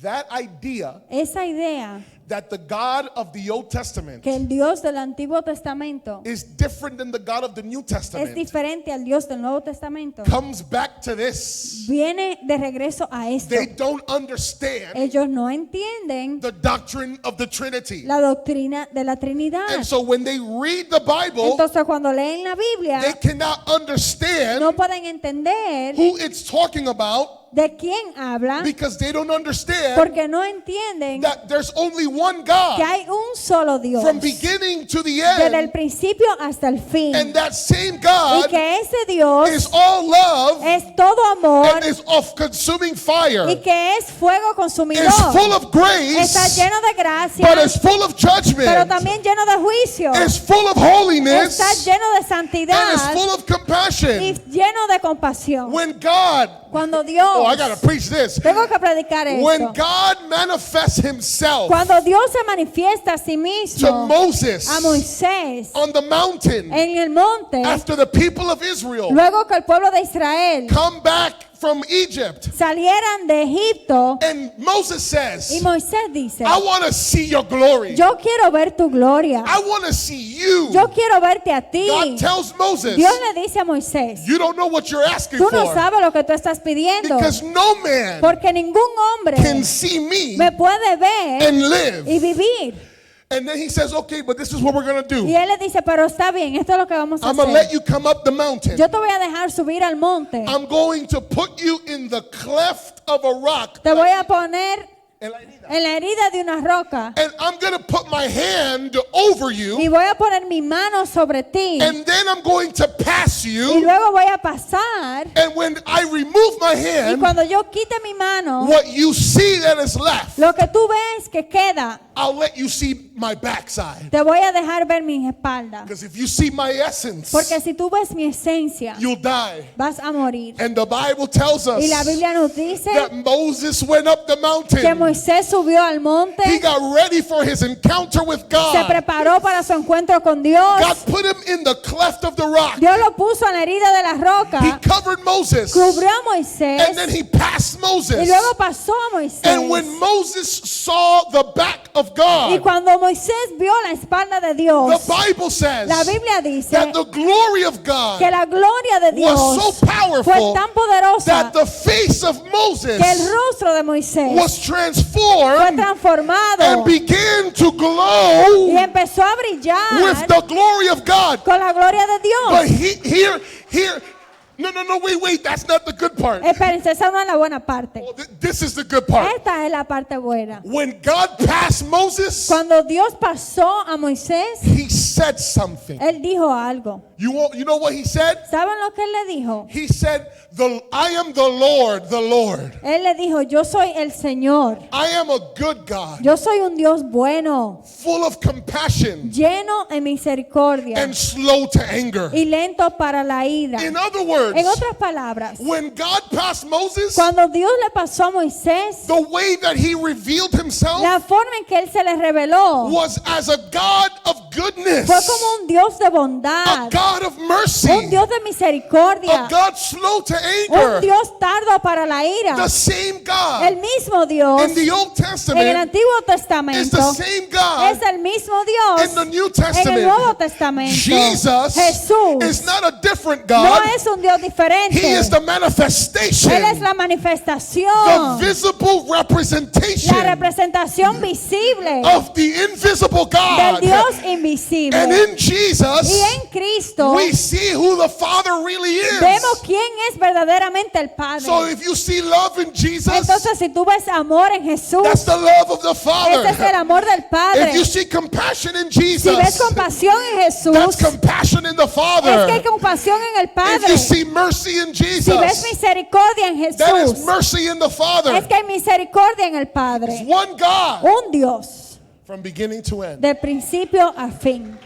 That idea Esa idea that the God of the Old Testament que el Dios del Antiguo Testamento is different than the God of the New es Testament diferente al Dios del Nuevo Testamento comes back to this. viene de regreso a esto. They don't understand Ellos no entienden the doctrine of the Trinity. la doctrina de la Trinidad. And so when they read the Bible, Entonces cuando leen la Biblia they cannot understand no pueden entender who it's talking about de quién habla because they don't understand porque no entienden that there's only one que God hay un solo Dios from beginning to the desde el end, principio hasta el fin and that same y God que ese Dios is all love es todo amor and is of consuming fire, y que es fuego consumidor, is full of está grace, lleno de gracia, but is full of pero judgment, también lleno de juicio, is full of holiness, está lleno de and is santidad full of y compassion. lleno de compasión. When God, Cuando Dios, oh, I gotta preach this. tengo que predicar When esto, God manifests Himself cuando Dios se manifiesta a sí to mismo Moses a Moisés on the mountain en el monte, after the people of Israel luego que el pueblo de Israel Israel come back from Egypt. salieran de Egipto. And Moses Y says, Moisés dice, I want to see your glory. yo quiero ver tu gloria. I want to see you. Yo quiero verte a ti. God tells Moses, Dios le dice a Moisés, you don't know what you're asking tú no for. sabes lo que tú estás pidiendo. Because no man Porque ningún hombre can see me me puede ver and live. y vivir. And then he says, okay, but this is what we're going to Y do. él le dice, pero está bien, esto es lo que vamos a I'm going to let hacer. you come up the mountain. Yo te voy a dejar subir al monte. I'm going to put you in the cleft of a rock. Te voy a poner En la herida. en la herida de una roca. And I'm going to put my hand over Y you. voy a poner mi mano sobre ti. And then I'm going to pass Y you. luego voy a pasar. And when I remove my Y hand, cuando yo quite mi mano, what you see that is left, lo que tú ves que queda, I'll let you see my backside. te voy a dejar ver mis espaldas. Because if you see my essence, Porque si tú ves mi esencia, you'll die. vas a morir. And the Bible tells us Y la Biblia nos dice that Moses went up the que mountain. Moisés subió al monte, He got ready for his encounter with se God. preparó para su encuentro con Dios. God put him in the cleft of the rock. Dios lo puso en la herida de la He roca, covered Moses. cubrió a Moisés And then he passed y Moses. luego pasó a Moisés. And when Moses saw the back of Y God, cuando Moisés vio la espalda de Dios, the Bible says la Biblia dice that the glory of que God la gloria de Dios was so fue powerful tan poderosa that the face of Moses que el rostro de Moisés was fue transformed transformado and began to y glow empezó a with brillar the glory of God. con la gloria de But Dios. here, no, wait, that's not the good part. Espérense, esa no es la buena parte. This is the good part. Esta es la parte buena. When God passed Moses, Cuando Dios pasó a Moisés, he said something. él dijo algo. You know what he said? ¿Saben lo que él le dijo? He said, I am the Lord, the Lord. Él le dijo, yo soy el Señor. I am a good God, Yo soy un Dios bueno, full of compassion lleno de misericordia and slow to anger. y lento para la ira. In other words, En otras palabras, when God passed Moses, cuando Dios le pasó a Moisés, the way that he revealed himself la forma en que él se le reveló was as a God of goodness, fue como un Dios de a bondad, God of mercy, un Dios de misericordia, a God slow to un anger. Dios tardo para la ira. The same God El mismo Dios in the Old en el Testament Antiguo is the Testamento same God es el mismo Dios in the New en el Nuevo Testament. Testamento. Jesus Jesús is not a different no God. es un Dios diferente. He is the manifestation, Él es la the manifestación, visible la representation representación visible of the invisible del God. Dios And invisible. in Y Jesus, en Cristo we see who the Father really vemos is. quién es verdaderamente el Padre. So if you see love in Jesus, Entonces, si tú ves amor en Jesús, that's the love of the ese es el Father. amor del If you Padre. see compassion in Si ves Jesus, compasión en Jesús, that's compassion in the es que Father. hay compasión en el If Padre. you see mercy in Si ves Jesus, misericordia en that is Jesús, mercy in the es Father. que hay misericordia en el It's Padre. one God Un Dios, from beginning to end. de principio a fin.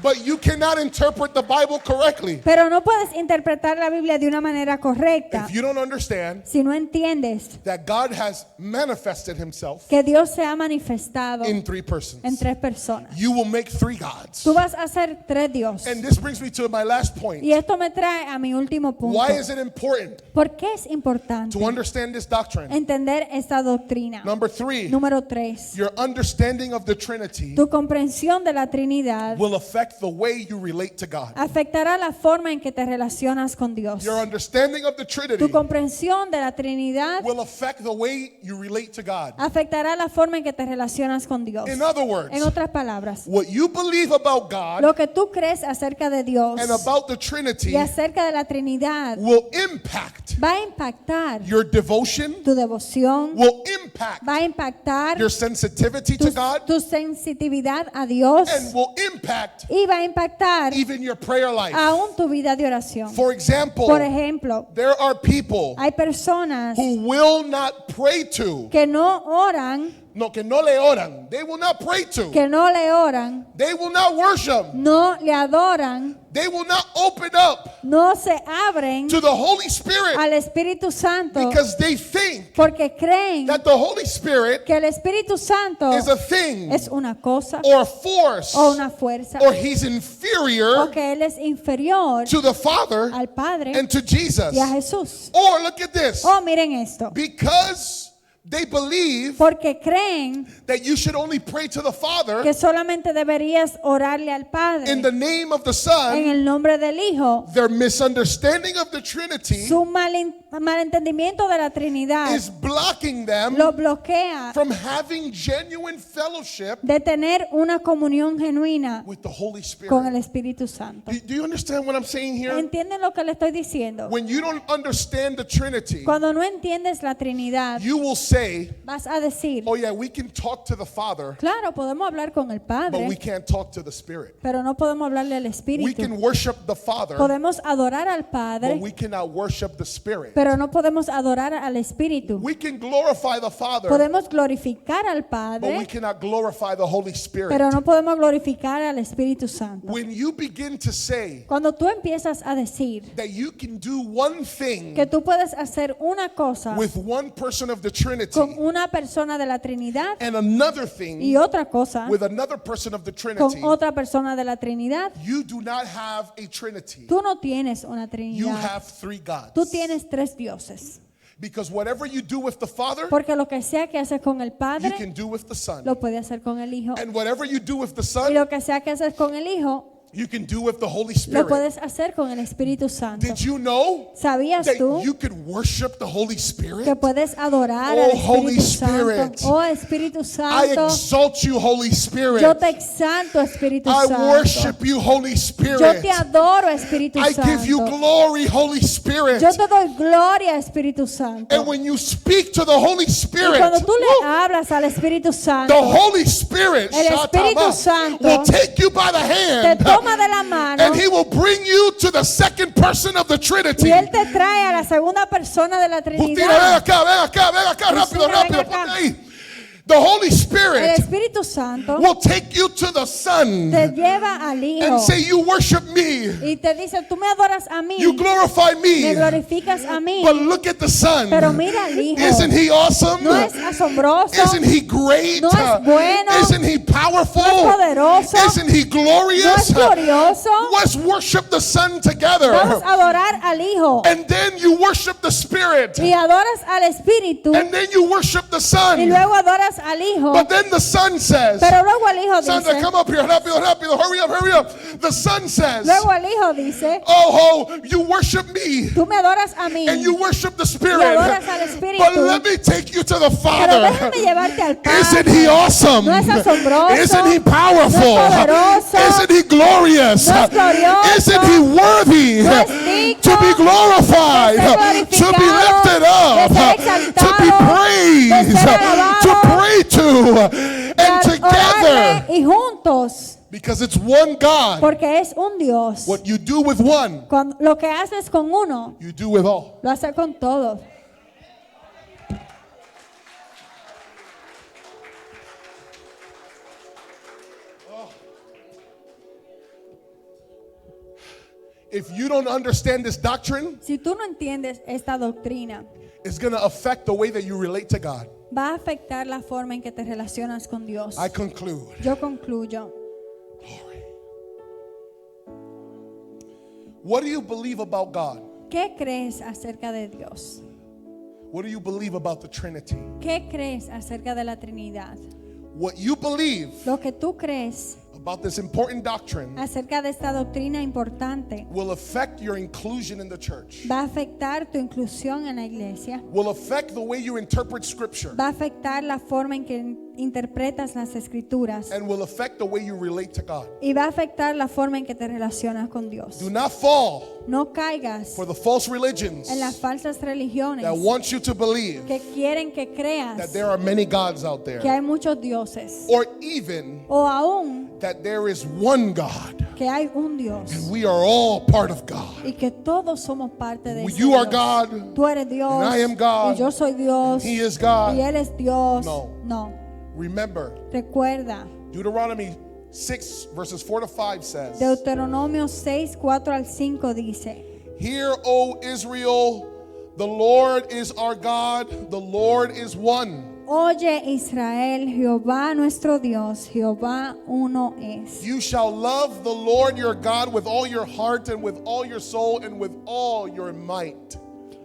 But you cannot interpret the Bible correctly Pero no puedes interpretar la Biblia de una manera correcta if you don't understand si no entiendes that God has manifested himself que Dios se ha manifestado in three persons. en tres personas. You will make three gods. Tú vas a ser tres dioses. And this brings me to my last point. Y esto me trae a mi último punto. Why is it important ¿Por qué es importante to understand this doctrine? entender esta doctrina? Number three, Número 3. your understanding of the Trinity Tu comprensión de la Trinidad will affect the way you relate to God. afectará la forma en que te relacionas con Dios. Your understanding of the Trinity Tu comprensión de la Trinidad will affect the way you relate to God. afectará la forma en que te relacionas con Dios. In other words, En otras palabras, what you believe about God lo que tú crees acerca de Dios and about the Trinity y acerca de la Trinidad will impact va a impactar your devotion, tu devoción, will impact va a impactar your sensitivity to God, tu sensitividad a Dios and will impact y va a impactar even your prayer life. aún tu vida de oración. For example, Por ejemplo, there are people hay personas who will not pray to, que no oran, que no le oran. They will not pray to. que no le oran, They will not worship no le adoran they will not open up no se abren to the Holy Spirit al Espíritu Santo because they think porque creen that the Holy Spirit que el Espíritu Santo is a thing es una cosa or a force o una fuerza or he's o inferior que Él es inferior to the Father al Padre and to Jesus. y a Jesús. Or look at this. Oh, miren esto. Because they believe Porque creen that you should only pray to the Father que solamente deberías orarle al Padre in the name of the en Son, el nombre del Hijo. their misunderstanding of the Trinity Su malentendimiento de la Trinidad is blocking them lo bloquea from having genuine fellowship de tener una comunión genuina with the Holy con el Spirit. Espíritu Santo. Do you understand what I'm saying here? ¿Entienden lo que le estoy diciendo? When you don't understand the Trinity, Cuando no entiendes la Trinidad, you will say, vas a decir, oh yeah, we can talk to the Father, claro, podemos hablar con el but we Padre, can't talk to the Spirit. pero no podemos hablarle al We Espíritu. can worship the Father, Podemos adorar al but Padre, we cannot worship the Spirit. pero no podemos adorar al Espíritu. We can glorify the Father, Podemos glorificar al but we Padre, cannot glorify the Holy Spirit. pero no podemos glorificar al Espíritu Santo. When you begin to say Cuando tú empiezas a decir that you can do one thing que tú puedes hacer una cosa with one person of the Trinity con una persona de la Trinidad and another y thing otra cosa with another person of the con Trinity, otra persona de la Trinidad, you do not have a Trinity. tú no tienes una You Trinidad. have three gods. Tú tienes tres dioses. Because whatever you do with the Father, Porque lo que sea que haces con el you Padre, can do with the Son. lo puede hacer con el Hijo. And whatever you do with the Y Son, lo que sea que haces con el Hijo, you can do with the Holy lo Spirit. puedes hacer con el Espíritu Santo. Did you know ¿Sabías that tú you could worship the Holy que Spirit? puedes adorar Oh, al Holy Espíritu Santo? Spirit. Oh, Espíritu I Santo, exalt you, Holy Spirit. yo te exalto, Espíritu I Santo. worship you, Holy Yo Spirit. te adoro, Espíritu I give you Santo. glory, Holy Spirit. Yo te doy gloria, Espíritu Santo. And when you speak to the Holy Y Spirit, cuando tú le woo, hablas al Espíritu the Santo, Holy Spirit El Espíritu Shatama, Santo will take you by the te hand toma de la mano and he will bring you to the second person of the Trinity. y Él te trae a la segunda persona de la Justina, ven Trinidad. acá, ven acá, ven acá, rápido, Justina, rápido, ven acá. ponte ahí. The Holy El Spirit Espíritu Santo will take you to the Son te lleva al Hijo and say, you worship me, y te dice, tú me adoras a mí, you glorify me me, glorificas a mí, but look at the Son. pero mira al Hijo. Isn't he awesome? ¿No es asombroso? Isn't he great? ¿No es bueno? Isn't he powerful? ¿No es poderoso? Isn't he ¿No glorious? es glorioso? Let's worship the Son together. Vamos a adorar al Hijo And then you worship the Spirit. y adoras al Espíritu And then you worship the y Son. luego adoras al Hijo, But then the Son says, pero luego el Hijo Sandra, dice, come up here. Rápido, rápido. Hurry up, hurry up. The Son says, luego el Hijo dice, oh, you worship me. tú me adoras a mí, And you worship the Spirit. Y adoras al Espíritu. But let me take you to the pero Father. déjame llevarte al Isn't he Padre. awesome? ¿No es asombroso? Isn't he powerful? ¿No es poderoso? Isn't he glorious? ¿No es glorioso? Isn't he worthy ¿No es digno to be glorified, de ser to be glorificado, lifted up, de ser to be exaltado, praised, de ser alabado, to pray to, and orarle together? y juntos, Because it's one God. porque es un Dios. What you do with one, Lo que haces con uno, you do with all. lo haces con todos. If you don't understand this doctrine, Si tú no entiendes esta doctrina, it's going to affect the way that you relate to God. va a afectar la forma en que te relacionas con Dios. I conclude. Yo concluyo. Glory. What do you believe about God? ¿Qué crees acerca de Dios? What do you believe about the Trinity? ¿Qué crees acerca de la Trinidad? What you believe Lo que tú crees about this important doctrine acerca de esta doctrina importante will affect your inclusion in the church, va a afectar tu inclusión en la iglesia, will affect the way you interpret Scripture, va a afectar la forma en que interpretas las escrituras and will affect the way you relate to God. y va a afectar la forma en que te relacionas con Dios. Do not fall No caigas for the false religions en las falsas religiones that want you to believe que quieren que that creas there are many gods out que there, hay muchos dioses or even o aún that there is one God que hay un Dios and we are all part of God. y que todos somos parte de ese You are Dios. God, Tú eres Dios and I am God, y yo soy Dios He is y God. Él es Dios. No. No. Remember, Recuerda Deuteronomy 6 verses 4 to 5 says, Deuteronomio 6, 4 al 5 dice: Hear, O Israel, the Lord is our God, the Lord is one. Oye Israel, Jehová nuestro Dios, Jehová uno es. You shall love the Lord your God with all your heart and with all your soul and with all your might.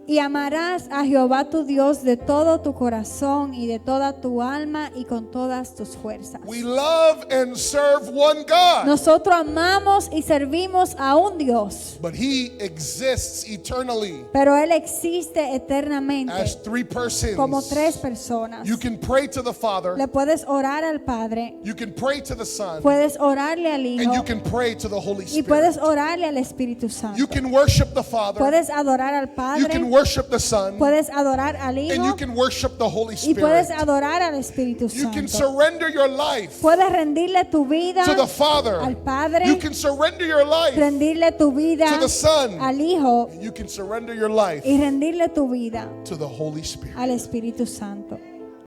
Y amarás a Jehová tu Dios de todo tu corazón y de toda tu alma y con todas tus fuerzas. We love and serve one God, Nosotros amamos y servimos a un Dios, but He exists eternally pero Él existe eternamente as three persons. como tres personas. You can pray to the Father, Le puedes orar al Padre, you can pray to the Son, puedes orarle al and you Hijo can pray to the Holy y puedes Spirit. orarle al Espíritu Santo. You can worship the Father, Puedes adorar al you Padre, can worship the Son, puedes adorar al and you Hijo can worship the Holy y puedes Spirit. adorar al Espíritu You can Santo. surrender your life Puedes rendirle tu vida to the Father. al Padre, You can surrender your life rendirle tu vida to the Son. al Hijo You can surrender your life y rendirle tu vida to the Holy Spirit. al Espíritu Santo.